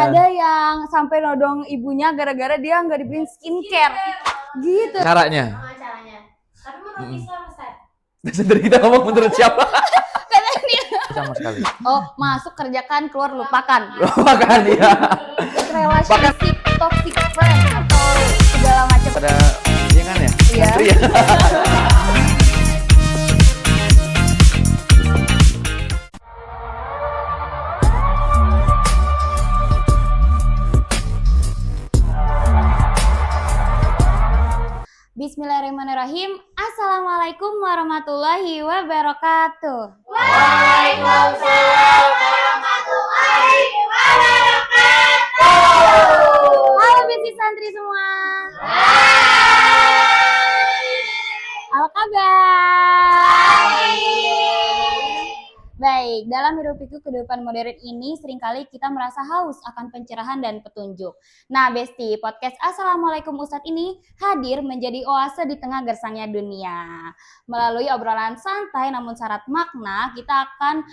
Ada yang sampai nodong ibunya gara-gara dia nggak dibeliin skincare. Gitu. Caranya. Tapi menurut Islam, Ustaz. Dari kita ngomong menurut siapa? Sama sekali. Oh, masuk kerjakan, keluar lupakan. Lupakan ya. Relationship, toxic friend atau segala macam. Pada iya kan ya? Iya. Menteri ya? Bismillahirrahmanirrahim. Assalamualaikum warahmatullahi wabarakatuh. Waalaikumsalam warahmatullahi wabarakatuh. Halo besi santri semua. Apa kabar? Baik, dalam hidup pikuk kehidupan modern ini seringkali kita merasa haus akan pencerahan dan petunjuk. Nah, Besti, podcast Assalamualaikum Ustadz ini hadir menjadi oase di tengah gersangnya dunia. Melalui obrolan santai namun syarat makna, kita akan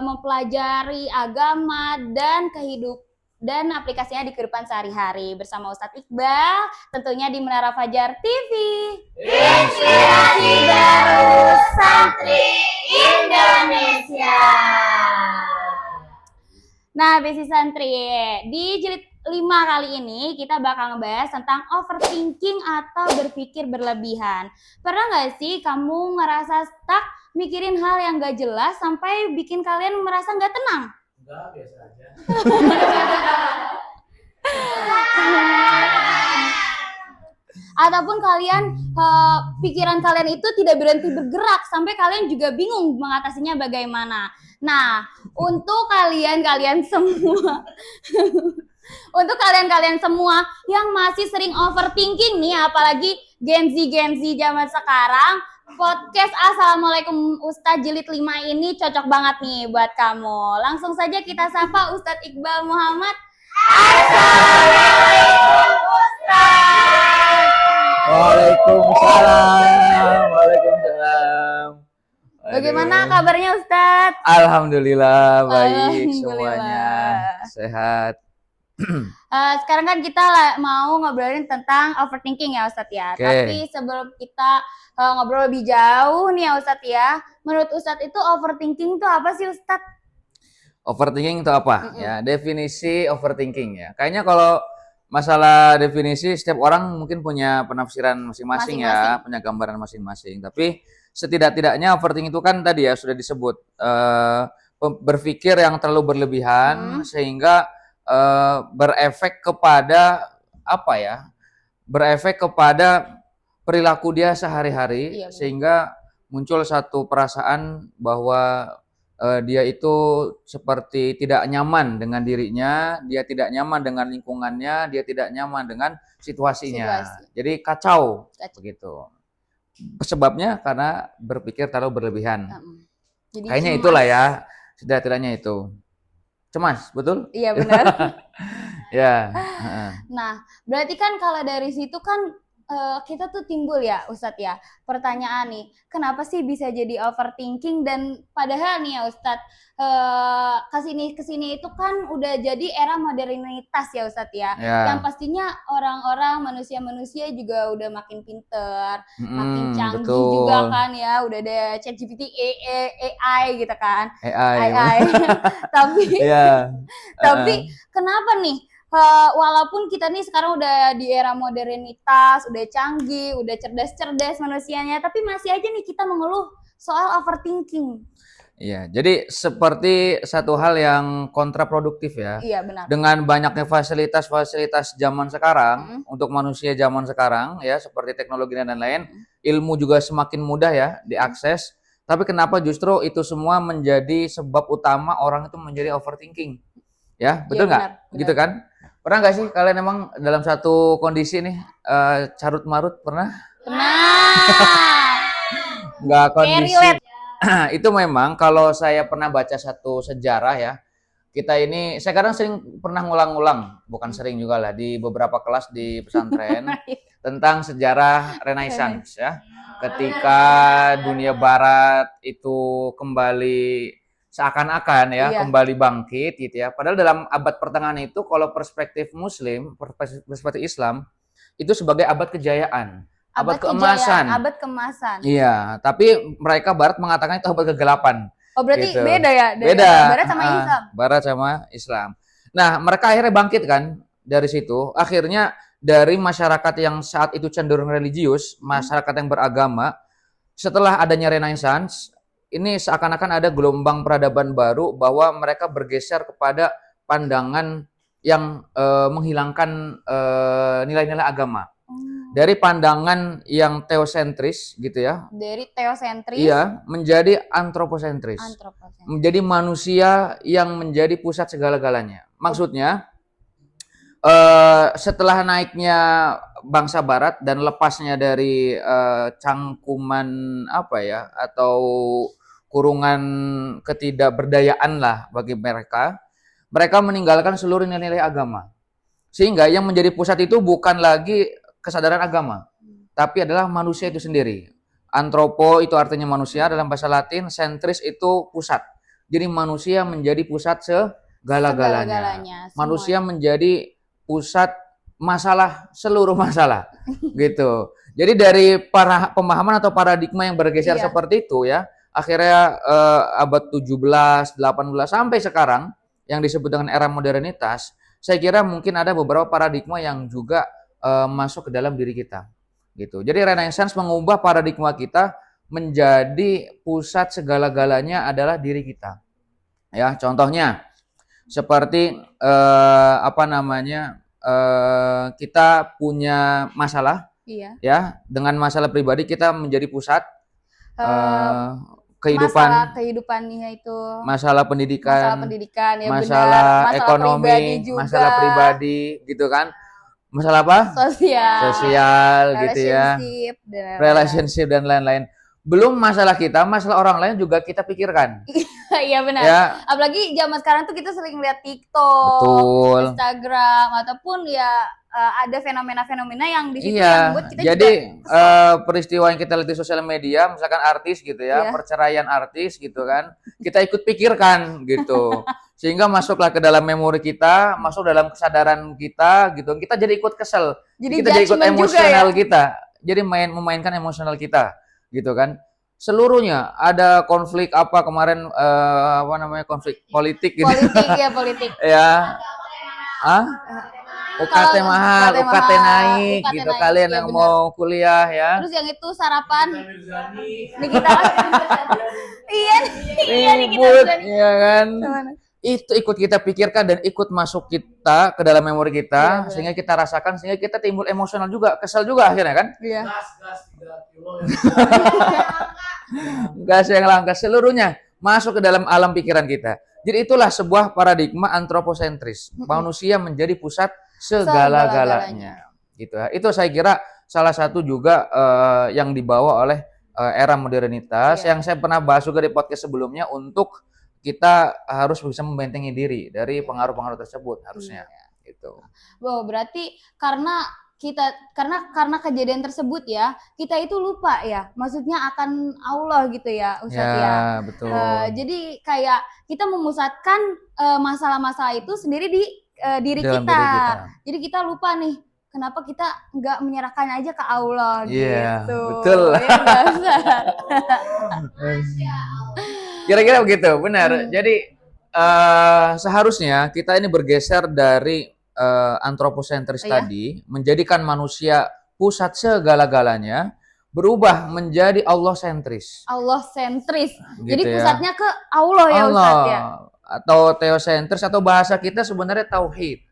mempelajari agama dan kehidupan dan aplikasinya di kehidupan sehari-hari bersama Ustadz Iqbal, tentunya di Menara Fajar TV. Inspirasi baru santri Indonesia. Nah, Besi Santri, di jilid 5 kali ini kita bakal ngebahas tentang overthinking atau berpikir berlebihan. Pernah nggak sih kamu ngerasa stuck mikirin hal yang nggak jelas sampai bikin kalian merasa nggak tenang? Enggak, biasa aja. Ataupun kalian pikiran kalian itu tidak berhenti bergerak sampai kalian juga bingung mengatasinya bagaimana. Nah, untuk kalian semua untuk kalian semua yang masih sering overthinking nih, apalagi Gen Z zaman sekarang, podcast Assalamualaikum Ustadz jilid 5 ini cocok banget nih buat kamu. Langsung saja kita sapa Ustadz Iqbal Muhammad. Assalamualaikum Ustaz. Waalaikumsalam. Waalaikumsalam. Bagaimana kabarnya Ustadz? Alhamdulillah baik Alhamdulillah. semuanya. Sehat. Sekarang kan kita mau ngobrolin tentang overthinking ya Ustadz ya. Oke. Tapi sebelum kita ngobrol lebih jauh nih ya Ustadz ya, menurut Ustadz itu overthinking itu apa sih Ustadz? Overthinking itu apa? Ya, definisi overthinking ya. Kayaknya kalau masalah definisi setiap orang mungkin punya penafsiran masing-masing ya, punya gambaran masing-masing. Tapi setidak-tidaknya overthinking itu kan tadi ya sudah disebut berpikir yang terlalu berlebihan sehingga berefek kepada apa ya? Berefek kepada perilaku dia sehari-hari. Iya, benar. Sehingga muncul satu perasaan bahwa dia itu seperti tidak nyaman dengan dirinya, dia tidak nyaman dengan lingkungannya, dia tidak nyaman dengan situasinya. Jadi kacau begitu. Sebabnya karena berpikir terlalu berlebihan. Jadi Kayaknya cemas. itulah ya, setidak-tidaknya itu. Cemas, betul? Iya benar. Ya. Nah, berarti kan kalau dari situ kan kita tuh timbul ya Ustadz ya pertanyaan nih, kenapa sih bisa jadi overthinking? Dan padahal nih ya Ustadz, kesini itu kan udah jadi era modernitas ya Ustadz ya, yang pastinya orang-orang manusia juga udah makin pinter, makin canggih betul. juga kan ya, udah ada ChatGPT, AI gitu kan, AI. tapi Iya. tapi kenapa nih? Walaupun kita nih sekarang udah di era modernitas, udah canggih, udah cerdas-cerdas manusianya, tapi masih aja nih kita mengeluh soal overthinking. Iya, jadi seperti satu hal yang kontraproduktif ya. Iya, benar. Dengan banyaknya fasilitas zaman sekarang, untuk manusia zaman sekarang ya, seperti teknologi dan lain-lain, ilmu juga semakin mudah ya diakses. Tapi kenapa justru itu semua menjadi sebab utama orang itu menjadi overthinking? Ya, betul nggak? Benar. Gitu kan? Pernah nggak sih kalian emang dalam satu kondisi nih carut marut pernah? Nggak kondisi. Itu memang kalau saya pernah baca satu sejarah ya, kita ini saya kadang sering pernah ngulang-ngulang, bukan sering juga lah, di beberapa kelas di pesantren tentang sejarah Renaissance ya. Ketika dunia barat itu kembali seakan-akan ya Iya. kembali bangkit gitu ya. Padahal dalam abad pertengahan itu kalau perspektif Muslim, perspektif Islam itu sebagai abad kejayaan, abad keemasan. Kejayaan, abad keemasan. Iya, tapi mereka Barat mengatakan itu abad kegelapan. Oh berarti Gitu. beda ya dari Beda. Barat sama Islam. Barat sama Islam. Nah, mereka akhirnya bangkit kan dari situ. Akhirnya dari masyarakat yang saat itu cenderung religius, masyarakat yang beragama, setelah adanya Renaissance, ini seakan-akan ada gelombang peradaban baru bahwa mereka bergeser kepada pandangan yang menghilangkan nilai-nilai agama. Dari pandangan yang teosentris gitu ya. Dari teosentris. Iya, menjadi antroposentris. Menjadi manusia yang menjadi pusat segala-galanya. Maksudnya setelah naiknya bangsa Barat dan lepasnya dari cangkuman apa ya atau kurungan ketidakberdayaan lah bagi mereka, mereka meninggalkan seluruh nilai-nilai agama. Sehingga yang menjadi pusat itu bukan lagi kesadaran agama, tapi adalah manusia itu sendiri. Antropo itu artinya manusia dalam bahasa Latin, sentris itu pusat. Jadi manusia menjadi pusat segala-galanya. Manusia menjadi pusat masalah, seluruh masalah. Gitu. Jadi dari para pemahaman atau paradigma yang bergeser seperti itu ya, akhirnya abad 17, 18 sampai sekarang yang disebut dengan era modernitas, saya kira mungkin ada beberapa paradigma yang juga masuk ke dalam diri kita. Gitu. Jadi Renaissance mengubah paradigma kita menjadi pusat segala-galanya adalah diri kita. Ya, contohnya seperti kita punya masalah, ya, dengan masalah pribadi kita menjadi pusat kehidupannya itu, masalah pendidikan, ya masalah benar. ekonomi, Pribadi juga. masalah pribadi, gitu kan? Masalah apa? Sosial, gitu ya. Relationship dan lain-lain. Belum masalah kita, masalah orang lain juga kita pikirkan. Iya benar. Ya. Apalagi zaman sekarang tuh kita sering lihat TikTok, Betul. Instagram, ataupun ya ada fenomena-fenomena yang di situ Iya. yang buat kita Jadi juga peristiwa yang kita lihat di sosial media, misalkan artis gitu ya, perceraian artis gitu kan, kita ikut pikirkan gitu. Sehingga masuklah ke dalam memori kita, masuk dalam kesadaran kita gitu. Kita jadi ikut kesel. Kita jadi ikut emosional kita. Jadi memainkan emosional kita gitu kan. Seluruhnya ada konflik apa kemarin konflik politik gitu. Politik. Ya. UKT mahal, UKT naik gitu. Kalian yang mau kuliah ya. Terus yang itu sarapan Nikita. Iya ribut, iya kan. Itu ikut kita pikirkan dan ikut masuk kita ke dalam memori kita, sehingga kita rasakan, sehingga kita timbul emosional juga, kesel juga akhirnya kan. Iya. Gas 3 kilo ya. Gas yang langka seluruhnya masuk ke dalam alam pikiran kita. Jadi itulah sebuah paradigma antroposentris. Manusia menjadi pusat segala-galanya. Gitu ya. Itu saya kira salah satu juga yang dibawa oleh era modernitas yang saya pernah bahas juga di podcast sebelumnya, untuk kita harus bisa membentengi diri dari pengaruh-pengaruh tersebut harusnya. Gitu. Wow, berarti karena kejadian tersebut ya, kita itu lupa ya, maksudnya akan Allah gitu ya, Ustadz ya. Betul. Jadi kayak kita memusatkan masalah-masalah itu sendiri di diri Dalam kita. diri kita. Jadi kita lupa nih, kenapa kita nggak menyerahkan aja ke Allah gitu. Betul. Ya, Kira-kira begitu, benar. Jadi seharusnya kita ini bergeser dari antroposentris tadi, menjadikan manusia pusat segala-galanya, berubah menjadi Allah sentris. Allah sentris. Gitu. Jadi pusatnya ke Allah ya Ustadz ya. Atau teosentris, atau bahasa kita sebenarnya tauhid.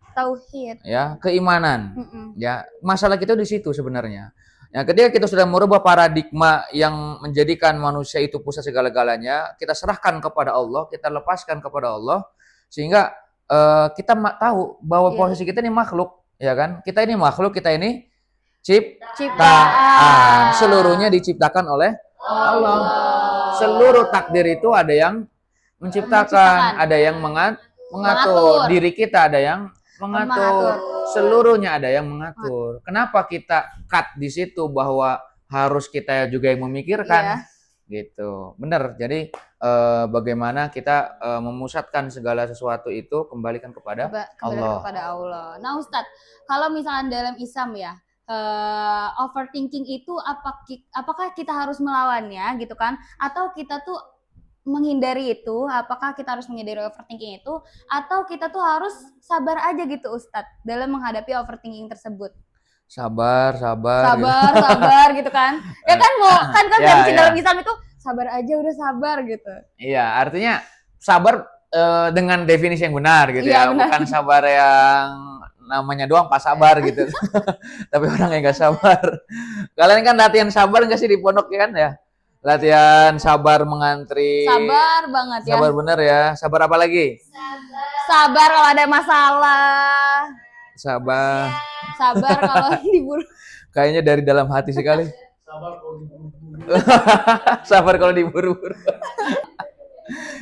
Ya, keimanan. Ya, masalah kita di situ sebenarnya. Ya, ketika kita sudah merubah paradigma yang menjadikan manusia itu pusat segala-galanya, kita serahkan kepada Allah, kita lepaskan kepada Allah, sehingga kita tahu bahwa posisi kita ini makhluk, ya kan? Kita ini makhluk, kita ini ciptaan. Seluruhnya diciptakan oleh Allah. Seluruh takdir itu ada yang menciptakan, ada yang mengatur. Diri kita ada yang mengatur. Seluruhnya ada yang mengatur. Kenapa kita cut di situ bahwa harus kita juga yang memikirkan? Gitu. Benar. Jadi bagaimana kita memusatkan segala sesuatu itu kembalikan kepada Allah. Kepada Allah. Nah Ustadz, kalau misalnya dalam Islam ya, overthinking itu apakah kita harus melawannya gitu kan? Atau kita tuh menghindari itu? Apakah kita harus menghindari overthinking itu? Atau kita tuh harus sabar aja gitu Ustadz dalam menghadapi overthinking tersebut? Sabar Gitu kan? Ya kan kan Ya, prinsip ya. dalam Islam itu sabar aja, udah sabar gitu. Iya, artinya sabar dengan definisi yang benar gitu Iya, ya, benar. bukan sabar yang namanya doang pas sabar gitu. Tapi orang yang nggak sabar. Kalian kan latihan sabar nggak sih di pondok ya kan ya? Latihan sabar mengantri. Sabar banget ya. Sabar bener ya. Sabar apa lagi? Sabar kalau ada masalah. Sabar. Sabar kalau diburu. Kayaknya dari dalam hati sekali. Sabar kalau diburu-buru. Sabar kalau diburu-buru.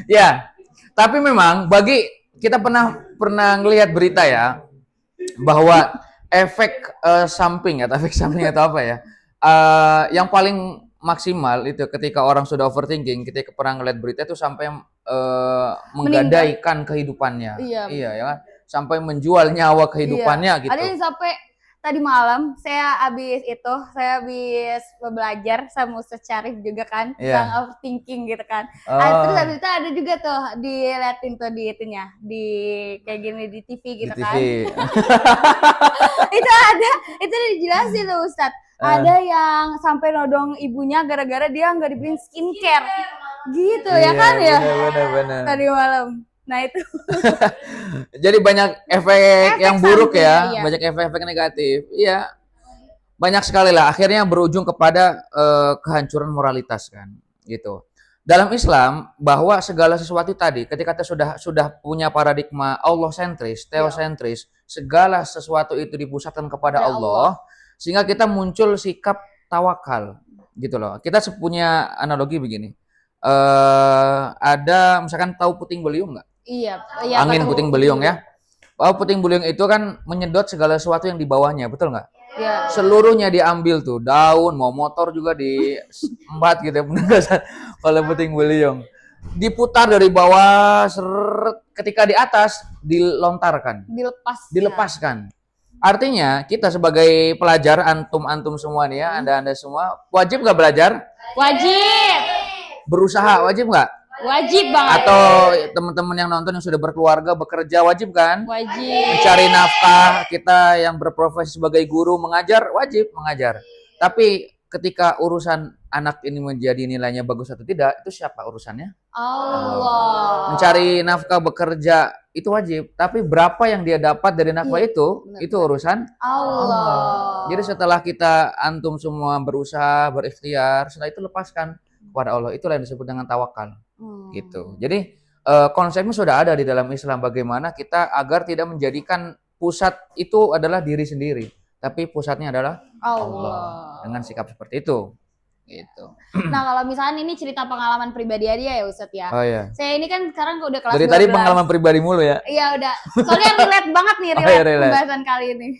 Ya, tapi memang bagi kita pernah ngelihat berita ya bahwa efek samping atau apa ya, yang paling maksimal itu ketika orang sudah overthinking, ketika pernah ngelihat berita itu sampai menggadaikan kehidupannya. Iya. Iya ya kan, sampai menjual nyawa kehidupannya gitu. Ada yang sampai tadi malam saya habis belajar sama Ustaz Syarif juga kan tentang overthinking gitu kan. Terus habis itu ada juga tuh diliatin tuh di itunya, di kayak gini di TV gitu di kan. TV. itu dijelasin tuh Ustaz. Ada yang sampai nodong ibunya gara-gara dia nggak dibeliin skincare. Gitu ya kan ya. Benar. Tadi malam. Nah itu. Jadi banyak efek yang buruk ya, iya. banyak efek-efek negatif. Iya, banyak sekali lah. Akhirnya berujung kepada kehancuran moralitas kan, gitu. Dalam Islam bahwa segala sesuatu tadi, ketika kita sudah punya paradigma Allah sentris, teosentris, segala sesuatu itu dipusatkan kepada Allah, sehingga kita muncul sikap tawakal, gitu loh. Kita punya analogi begini. Ada misalkan tahu puting beliung nggak? Iya, Angin puting beliung ya. Bahwa puting beliung itu kan menyedot segala sesuatu yang di bawahnya, betul nggak? Iya. Seluruhnya diambil tuh, daun, mau motor juga diembat gitu ya, oleh puting beliung. Diputar dari bawah, ketika di atas dilontarkan, dilepaskan. Artinya kita sebagai pelajar, antum semua nih ya, anda semua wajib nggak belajar? Wajib. Berusaha wajib nggak? Wajib banget. Atau teman-teman yang nonton yang sudah berkeluarga, bekerja wajib kan? Wajib. Mencari nafkah, kita yang berprofesi sebagai guru mengajar, wajib mengajar. Tapi ketika urusan anak ini menjadi nilainya bagus atau tidak, itu siapa urusannya? Allah. Mencari nafkah, bekerja, itu wajib. Tapi berapa yang dia dapat dari nafkah itu urusan Allah. Jadi setelah kita antum semua berusaha, berikhtiar, setelah itu lepaskan kepada Allah. Itulah yang disebut dengan tawakal. Gitu. Jadi konsepnya sudah ada di dalam Islam, bagaimana kita agar tidak menjadikan pusat itu adalah diri sendiri, tapi pusatnya adalah Allah. Dengan sikap seperti itu. Gitu. Nah, kalau misalnya ini cerita pengalaman pribadi aja ya Ustadz ya. Oh iya. Saya ini kan sekarang udah kelas Dari 12. tadi pengalaman pribadi mulu ya. Iya udah. Soalnya relate banget nih relate. pembahasan kali ini.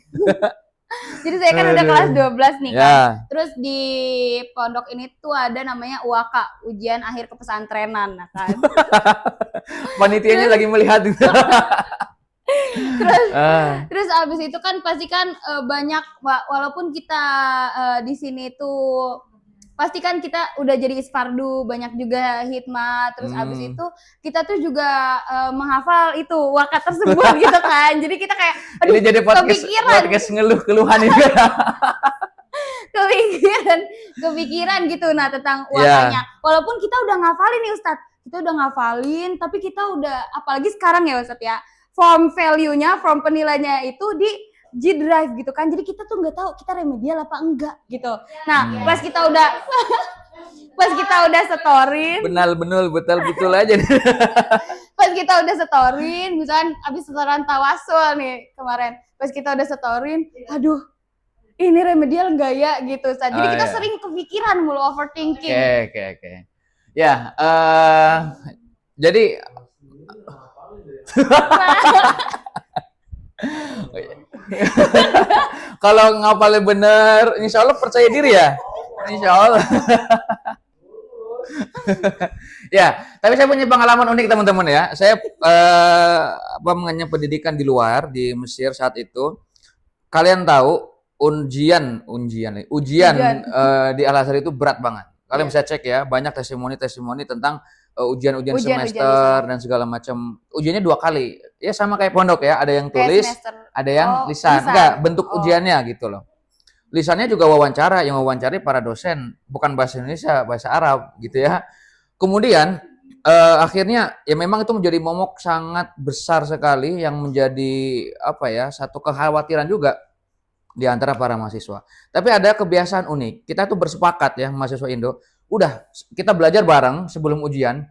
Jadi saya kan udah kelas 12 nih kan. Ya. Terus di pondok ini tuh ada namanya UAK, ujian akhir kepesantrenan, nah kan. Panitianya lagi melihat itu. Terus abis itu kan pasti kan banyak, walaupun kita di sini tuh pasti kan kita udah jadi isfardu, banyak juga hikmah. Terus abis itu kita tuh juga menghafal itu wakat tersebut gitu kan. Jadi kita kayak ini jadi podcast keluhan itu. kepikiran gitu nah tentang wakanya. Walaupun kita udah ngafalin nih Ustadz, kita udah ngafalin, tapi kita udah, apalagi sekarang ya Ustadz ya, form value-nya, form penilainya itu di G-Drive gitu kan. Jadi kita tuh nggak tahu kita remedial apa enggak gitu. Nah, pas kita udah setorin. Betul aja. Pas kita udah setorin, misalkan abis setoran tawasul nih kemarin. Pas kita udah setorin, aduh, ini remedial enggak ya gitu. Jadi kita sering kepikiran mulu, overthinking. Oke. Ya, jadi kalau ngapalnya bener, insya Allah percaya diri ya. Insya Allah. Ya, tapi saya punya pengalaman unik teman-teman ya. Saya mengenyam pendidikan di luar di Mesir saat itu. Kalian tahu ujian di Al Azhar itu berat banget. Kalian bisa cek ya, banyak testimoni tentang ujian-ujian semester dan segala macam. Ujiannya 2 kali. Ya sama kayak pondok ya, ada yang tulis, ada yang lisan. Enggak, bentuk ujiannya gitu loh. Lisannya juga wawancara, yang wawancari para dosen, bukan bahasa Indonesia, bahasa Arab gitu ya. Kemudian akhirnya ya memang itu menjadi momok sangat besar sekali yang menjadi satu kekhawatiran juga di antara para mahasiswa. Tapi ada kebiasaan unik. Kita tuh bersepakat ya mahasiswa Indo, udah kita belajar bareng sebelum ujian.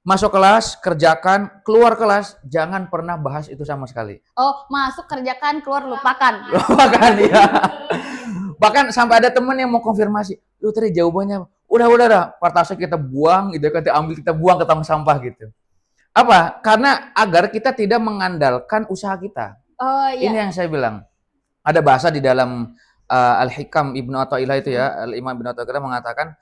Masuk kelas, kerjakan, keluar kelas, jangan pernah bahas itu sama sekali. Oh, masuk kerjakan, keluar lupakan. Lupakan ya. Bahkan sampai ada temen yang mau konfirmasi, lu tadi jawabannya, udah, partasnya kita buang gitu, kita buang ke tong sampah gitu. Apa? Karena agar kita tidak mengandalkan usaha kita. Oh iya. Ini yang saya bilang. Ada bahasa di dalam Al-Hikam Ibnu Athaillah itu ya, Al-Imam Ibnu Athaillah mengatakan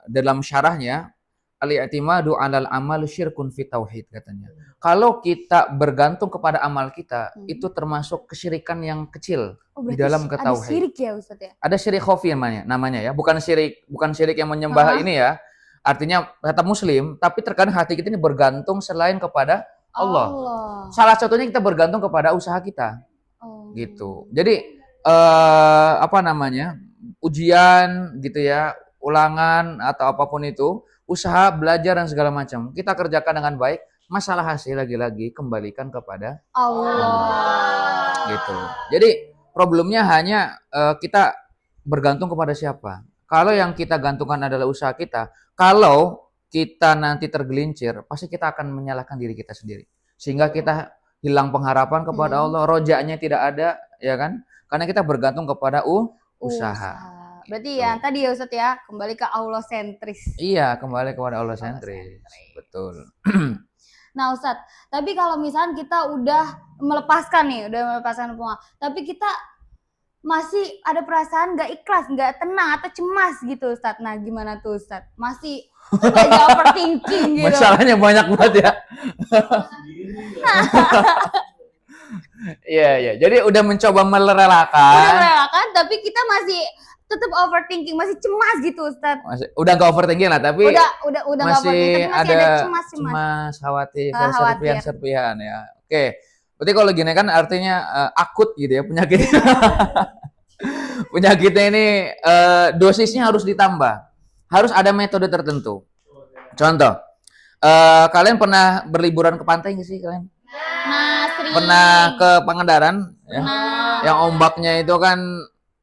dalam syarahnya, al-i'timadu 'alal amal syirkun fi tauhid katanya. Kalau kita bergantung kepada amal kita, itu termasuk kesyirikan yang kecil di dalam ketauhid. Ada syirik ya Ustaz ya? Ada syirik khafi namanya ya, bukan syirik yang menyembah ini ya. Artinya tetap muslim, tapi terkadang hati kita ini bergantung selain kepada Allah. Salah satunya kita bergantung kepada usaha kita. Gitu. Jadi ujian gitu ya, ulangan atau apapun itu, usaha, belajar dan segala macam, kita kerjakan dengan baik, masalah hasil lagi-lagi kembalikan kepada Allah. Gitu. Jadi problemnya hanya kita bergantung kepada siapa. Kalau yang kita gantungkan adalah usaha kita, kalau kita nanti tergelincir, pasti kita akan menyalahkan diri kita sendiri. Sehingga kita hilang pengharapan kepada Allah, rojaknya tidak ada, ya kan? Karena kita bergantung kepada usaha. Berarti ya tadi ya Ustaz ya, kembali ke Allah sentris. Iya, kembali kepada Allah sentris. Betul. Nah Ustaz, tapi kalau misalnya kita udah melepaskan semua, tapi kita masih ada perasaan nggak ikhlas, nggak tenang atau cemas gitu Ustaz. Nah gimana tuh Ustaz? Masih aja overthinking gitu. Masalahnya banyak banget ya. Iya. Jadi udah mencoba merelakan, tapi kita masih tetap overthinking, masih cemas gitu Ustaz. Udah nggak overthinking lah, tapi udah masih ada cemas, khawatir, serpihan ya. Oke. Berarti kalau gini kan artinya akut gitu ya penyakit. Penyakitnya ini dosisnya harus ditambah. Harus ada metode tertentu. Contoh, kalian pernah berliburan ke pantai nggak sih kalian? Pernah ke Pangandaran? Ya? Yang ombaknya itu kan,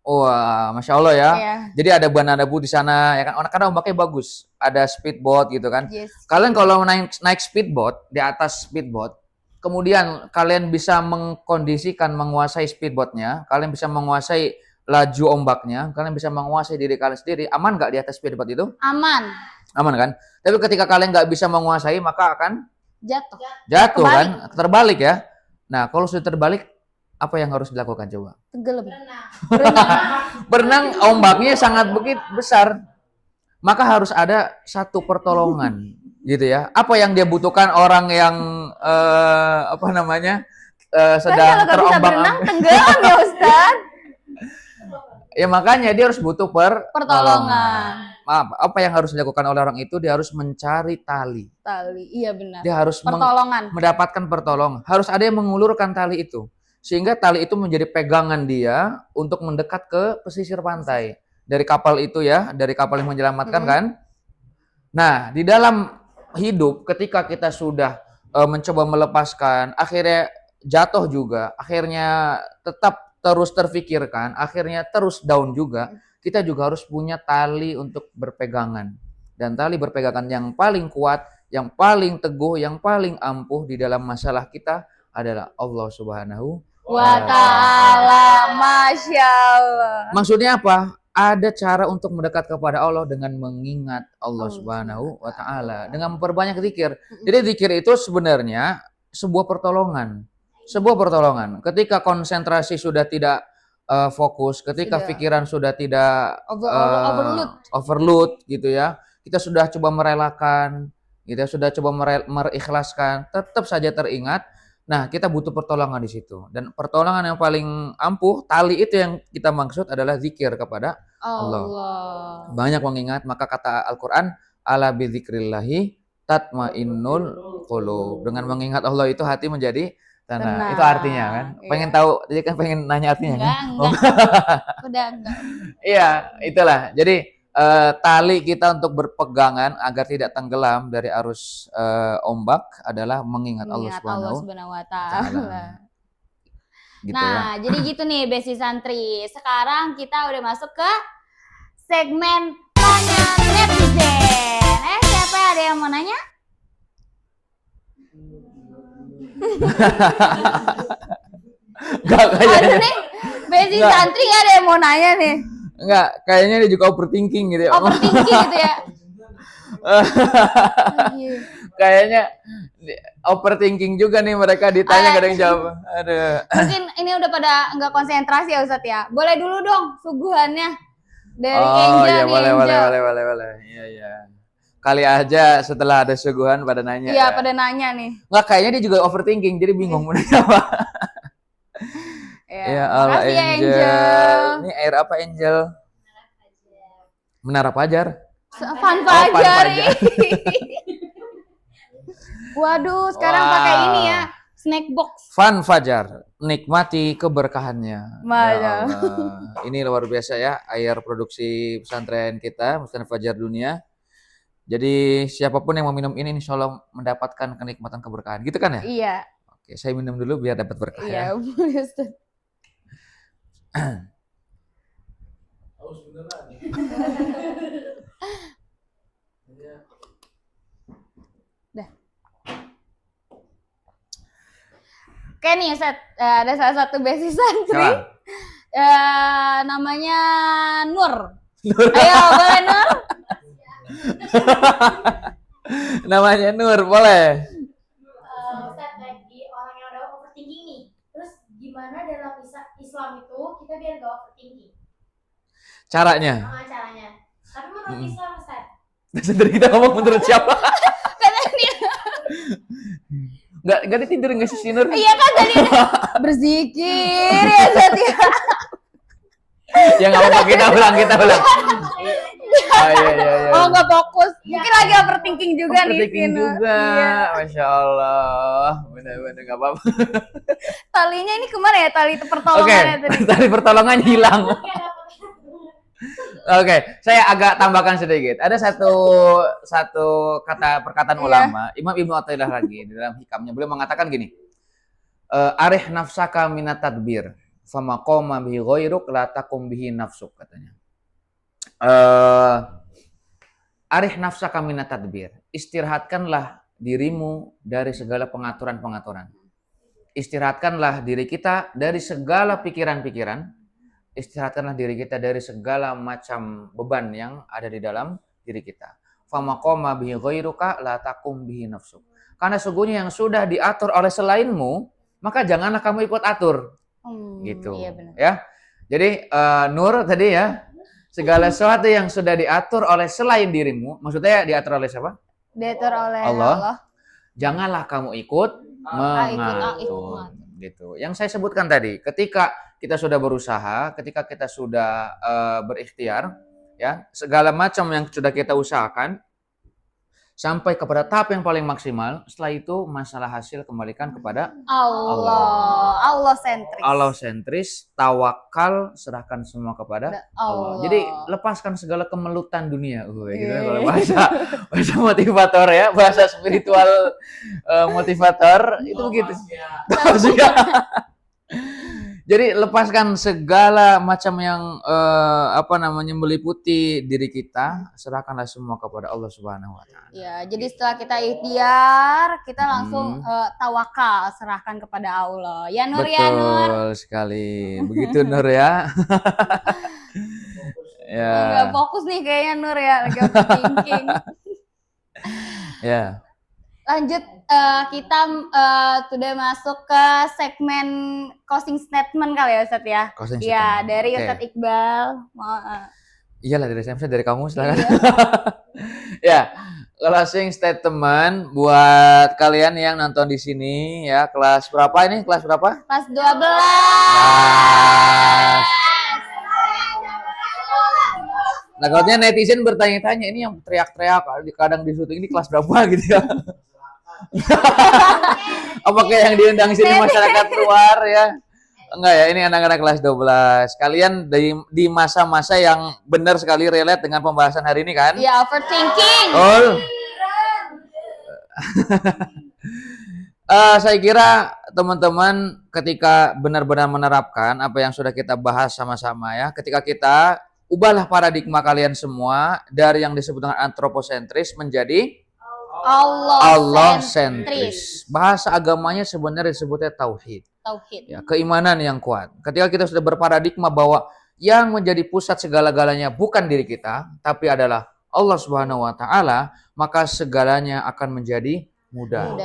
wah, masya Allah ya. Yeah. Jadi ada Banadabu di sana, ya kan? Karena ombaknya bagus. Ada speedboat gitu kan. Yes. Kalian kalau naik speedboat, di atas speedboat, kemudian kalian bisa mengkondisikan, menguasai speedboatnya, kalian bisa menguasai laju ombaknya, kalian bisa menguasai diri kalian sendiri. Aman nggak di atas speedboat itu? Aman kan? Tapi ketika kalian nggak bisa menguasai, maka akan jatuh kan? Terbalik ya. Nah, kalau sudah terbalik, apa yang harus dilakukan coba? Tenggelam. Berenang ombaknya sangat begitu besar. Maka harus ada satu pertolongan, gitu ya. Apa yang dia butuhkan orang yang sedang terombang. Berenang tenggelam ya Ustaz. Ya makanya dia harus butuh pertolongan. Maaf, apa yang harus dilakukan oleh orang itu? Dia harus mencari tali. Iya benar. Dia harus mendapatkan pertolongan. Harus ada yang mengulurkan tali itu. Sehingga tali itu menjadi pegangan dia untuk mendekat ke pesisir pantai. Dari kapal itu ya, dari kapal yang menyelamatkan kan. Nah, di dalam hidup ketika kita sudah mencoba melepaskan, akhirnya jatuh juga, akhirnya tetap terus terfikirkan, akhirnya terus down juga, kita juga harus punya tali untuk berpegangan. Dan tali berpegangan yang paling kuat, yang paling teguh, yang paling ampuh di dalam masalah kita adalah Allah Subhanahu wa ta'ala. Masya Allah. Maksudnya apa? Ada cara untuk mendekat kepada Allah dengan mengingat Allah Subhanahu wa ta'ala, dengan memperbanyak zikir. Jadi zikir itu sebenarnya sebuah pertolongan. Ketika konsentrasi sudah tidak fokus, ketika Sudah. pikiran sudah tidak Overload. overload gitu ya, kita sudah coba merelakan, kita sudah coba merikhlaskan, tetap saja teringat. Nah, kita butuh pertolongan di situ. Dan pertolongan yang paling ampuh, tali itu yang kita maksud adalah zikir kepada Allah. Allah. Banyak mengingat, maka kata Al-Quran, ala bidzikrillahi tatmainnul qulub. Dengan mengingat Allah itu hati menjadi tenang. Tenang, Itu artinya kan. iya. Pengen tahu, jadi kan pengen nanya artinya kan? Enggak. Udah enggak. Iya, itulah. Jadi tali kita untuk berpegangan agar tidak tenggelam dari arus ombak adalah mengingat Allah Mengingat Allah Subhanahu Subhanahu wa taala. gitu ya. Nah, jadi gitu nih Besti Santri. Sekarang kita udah masuk ke segmen tanya netizen. Siapa ada yang mau nanya? Enggak Ada kayaknya. nih, Besti Enggak. Santri nggak ada yang mau nanya nih. Enggak, kayaknya dia juga overthinking gitu ya. Overthinking gitu ya. Iya. Kayaknya overthinking juga nih mereka ditanya gak ada yang jawab. Aduh. Mungkin ini udah pada nggak konsentrasi ya Ustadz ya. Boleh dulu dong suguhannya dari Oh Angel iya, nih boleh, Angel. boleh. Iya, iya. Kali aja setelah ada suguhan pada nanya. Iya, ya. pada nanya nih. Nggak, kayaknya dia juga overthinking, jadi bingung mau nanya apa. Ya Allah, makasih ya Angel. Angel. Ini air apa, Angel? Menara Pajar. Fun Fun Fajar. Fajar. Waduh, sekarang Wah. pakai ini ya, snack box. Fun Fajar, nikmati keberkahannya. Mantap. Ya Allah. Ini luar biasa ya, air produksi pesantren kita, Pesantren Fajar Dunia. Jadi siapapun yang mau minum ini insya Allah mendapatkan kenikmatan keberkahan. Gitu kan ya? Iya, Oke, saya minum dulu biar dapat berkah ya. iya, boleh Ustadz. Haus beneran. Oke nih Ustadz, ada salah satu Besti Santri. Siapa? Namanya Nur. Ayo, boleh Nur? Namanya Nur, boleh. Ustadz, lagi orang yang udah overthinking nih. Terus gimana dalam Islam itu kita biar gak overthinking? Caranya. Caranya. Tapi menurut Islam Ustadz. Sendiri kita ngomong menurut siapa? Karena ini, Nggak ditidur nggak sih si Nur? iya kan tadi berzikir ya Ustadz ya. Ya nggak apa-apa, kita ulang. Ah, iya. Oh nggak fokus, mungkin lagi overthinking juga nih Overthinking si Nur. juga, Iya. Masya Allah. Bener-bener nggak apa-apa. Talinya ini kemana ya, tali Oke, pertolongannya tadi? tadi pertolongan hilang. Oke, saya agak tambahkan sedikit. Ada satu perkataan Iya. ulama, Imam Ibnu Athaillah lagi di dalam hikamnya, beliau mengatakan gini, arih nafsaka minat tadbir, fama qoma bihi ghairuk la takum bihi nafsuk, katanya. Arih nafsaka minat tadbir, istirahatkanlah dirimu dari segala pengaturan-pengaturan. Istirahatkanlah diri kita dari segala pikiran-pikiran. Istirahatkanlah diri kita dari segala macam beban yang ada di dalam diri kita. Fama qoma bihi ghairuka la takum bihi nafsuk. Karena sesungguhnya yang sudah diatur oleh selainmu, maka janganlah kamu ikut atur. Gitu. Iya benar. Ya. Jadi Nur tadi ya, segala sesuatu yang sudah diatur oleh selain dirimu, maksudnya diatur oleh siapa? Diatur oleh Allah. Allah. Janganlah kamu ikut ikut. gitu. Yang saya sebutkan tadi, ketika kita sudah berusaha, ketika kita sudah berikhtiar, ya segala macam yang sudah kita usahakan sampai kepada tahap yang paling maksimal. Setelah itu masalah hasil kembalikan kepada Allah sentris. Allah sentris, tawakal, serahkan semua kepada Allah. Jadi lepaskan segala kemelutan dunia. Gitu kan, kalau bahasa motivator ya, bahasa spiritual motivator itu begitu. Jadi lepaskan segala macam yang meliputi diri kita, serahkanlah semua kepada Allah Subhanahu wa taala. Ya, jadi setelah kita ikhtiar, kita langsung tawakal, serahkan kepada Allah. Ya Nur, Betul ya Nur. sekali. Begitu Nur ya. Ya. Nggak fokus nih kayaknya Nur ya, lagi overthinking. Ya. Lanjut, kita sudah masuk ke segmen closing statement kali ya Ustadz ya. Closing Iya, statement. dari Oke. Ustadz Iqbal. Iyalah dari saya, dari kamu silakan. Iya. Ya, closing statement buat kalian yang nonton di sini ya, kelas berapa ini? Kelas berapa? Kelas 12. Kelas. Nah, kalau netizen bertanya-tanya ini yang teriak-teriak kadang di syuting ini kelas berapa gitu ya. Apakah yang diundang sini masyarakat luar ya? Enggak ya, ini anak-anak kelas 12. Kalian di masa-masa yang benar sekali relate dengan pembahasan hari ini kan? Iya, overthinking. Oh. Saya kira teman-teman ketika benar-benar menerapkan apa yang sudah kita bahas sama-sama ya, ketika kita ubahlah paradigma kalian semua dari yang disebut dengan antroposentris menjadi Allah sentris. Bahasa agamanya sebenarnya disebutnya tauhid. Tauhid. Ya, keimanan yang kuat. Ketika kita sudah berparadigma bahwa yang menjadi pusat segala-galanya bukan diri kita, tapi adalah Allah Subhanahu wa taala, maka segalanya akan menjadi mudah.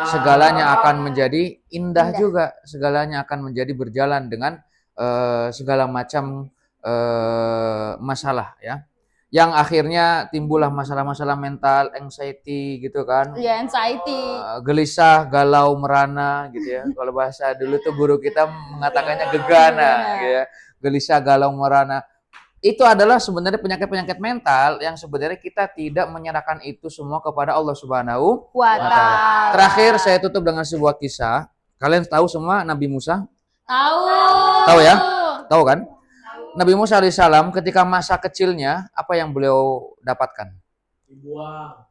Segalanya akan menjadi indah juga. Segalanya akan menjadi berjalan dengan segala macam masalah ya. Yang akhirnya timbullah masalah-masalah mental, anxiety gitu kan. Iya, anxiety. Gelisah, galau, merana gitu ya. Kalau bahasa dulu tuh guru kita mengatakannya gegana gitu ya. Gelisah, galau, merana. Itu adalah sebenarnya penyakit-penyakit mental yang sebenarnya kita tidak menyerahkan itu semua kepada Allah Subhanahu wa taala. Terakhir saya tutup dengan sebuah kisah. Kalian tahu semua Nabi Musa? Tahu. Tahu ya? Tahu kan? Nabi Musa alaihissalam ketika masa kecilnya apa yang beliau dapatkan? Dibuang.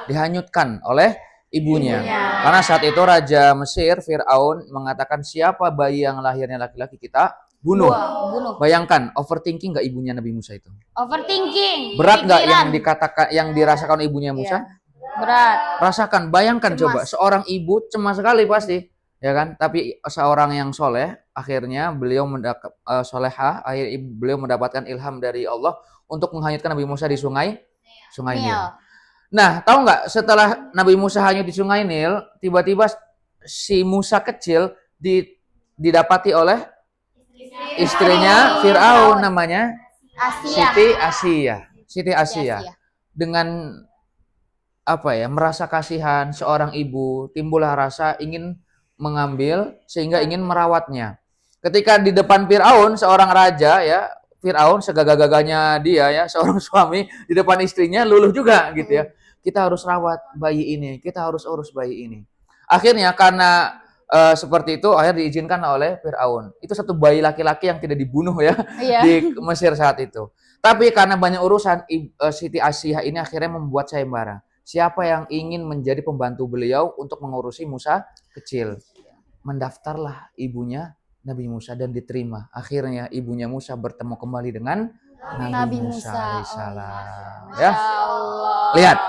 Dihanyutkan oleh ibunya. Karena saat itu Raja Mesir Fir'aun mengatakan siapa bayi yang lahirnya laki-laki kita bunuh. Bayangkan overthinking nggak ibunya Nabi Musa itu? Overthinking. Berat nggak yang dikatakan yang dirasakan ibunya Musa? Berat. Rasakan, bayangkan coba seorang ibu cemas sekali pasti. Ya kan, tapi seorang yang soleh akhirnya beliau beliau mendapatkan ilham dari Allah untuk menghanyutkan Nabi Musa di sungai Nil. Nah, tahu nggak setelah Nabi Musa hanyut di sungai Nil, tiba-tiba si Musa kecil didapati oleh istrinya Fir'aun namanya Siti Asia. Dengan apa ya, merasa kasihan seorang ibu, timbullah rasa ingin mengambil sehingga ingin merawatnya. Ketika di depan Fir'aun, seorang raja ya, Fir'aun segagah-gagahnya dia ya, seorang suami di depan istrinya luluh juga gitu ya. Kita harus rawat bayi ini, kita harus urus bayi ini. Akhirnya karena seperti itu akhirnya diizinkan oleh Fir'aun. Itu satu bayi laki-laki yang tidak dibunuh ya di Mesir saat itu. Tapi karena banyak urusan, Siti Asia ini akhirnya membuat sayembara. Siapa yang ingin menjadi pembantu beliau untuk mengurusi Musa kecil? Mendaftarlah ibunya Nabi Musa dan diterima. Akhirnya ibunya Musa bertemu kembali dengan Nabi Musa alaihissalam. Ya. Lihat,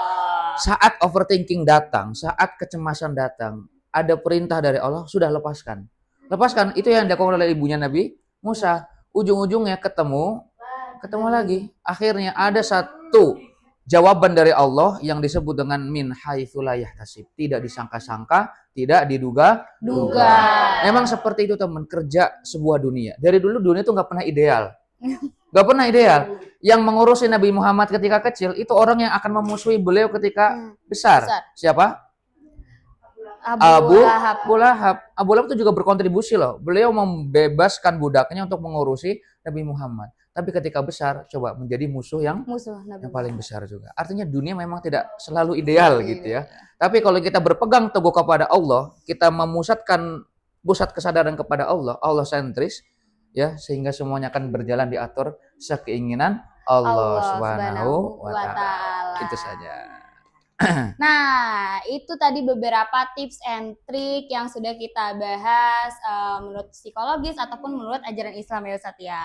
saat overthinking datang, saat kecemasan datang, ada perintah dari Allah, sudah lepaskan. Lepaskan, itu yang dilakukan oleh ibunya Nabi Musa. Ujung-ujungnya ketemu lagi. Akhirnya ada satu jawaban dari Allah yang disebut dengan min haitsu la yahtasib, tidak disangka-sangka, tidak diduga-duga. Memang seperti itu teman, kerja sebuah dunia. Dari dulu dunia itu nggak pernah ideal. Nggak pernah ideal. Yang mengurusi Nabi Muhammad ketika kecil itu orang yang akan memusuhi beliau ketika besar. Siapa? Abu Lahab. Abu Lahab itu juga berkontribusi loh. Beliau membebaskan budaknya untuk mengurusi Nabi Muhammad. Tapi ketika besar, coba menjadi musuh yang paling besar juga. Artinya dunia memang tidak selalu ideal gitu ya. Tapi kalau kita berpegang teguh kepada Allah, kita memusatkan pusat kesadaran kepada Allah, Allah sentris, ya, sehingga semuanya akan berjalan diatur sekeinginan Allah Subhanahu wa taala. Itu saja. Nah, itu tadi beberapa tips and trik yang sudah kita bahas menurut psikologis ataupun menurut ajaran Islam ya Ustadz ya.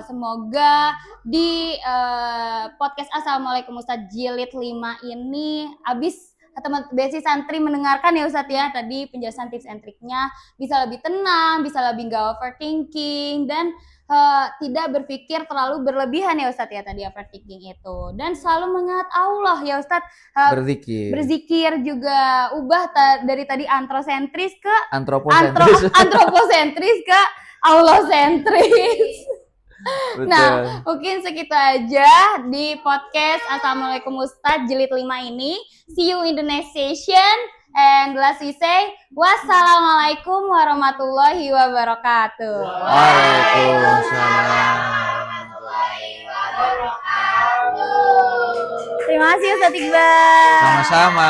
Semoga di podcast Assalamualaikum Ustadz Jilid 5 ini habis teman besi santri mendengarkan ya Ustadz ya tadi penjelasan tips and triknya, bisa lebih tenang, bisa lebih nggak overthinking, dan tidak berpikir terlalu berlebihan ya Ustadz ya tadi overthinking itu, dan selalu mengingat Allah ya Ustadz. Berzikir juga, ubah dari tadi antrosentris ke antroposentris ke Allah sentris. Nah, mungkin segitu aja di podcast Assalamualaikum Ustadz jilid 5 ini. See you in the next session. And last we say, wassalamualaikum warahmatullahi wabarakatuh. Waalaikumsalam. Terima kasih Ustadz Iqbal. Sama-sama.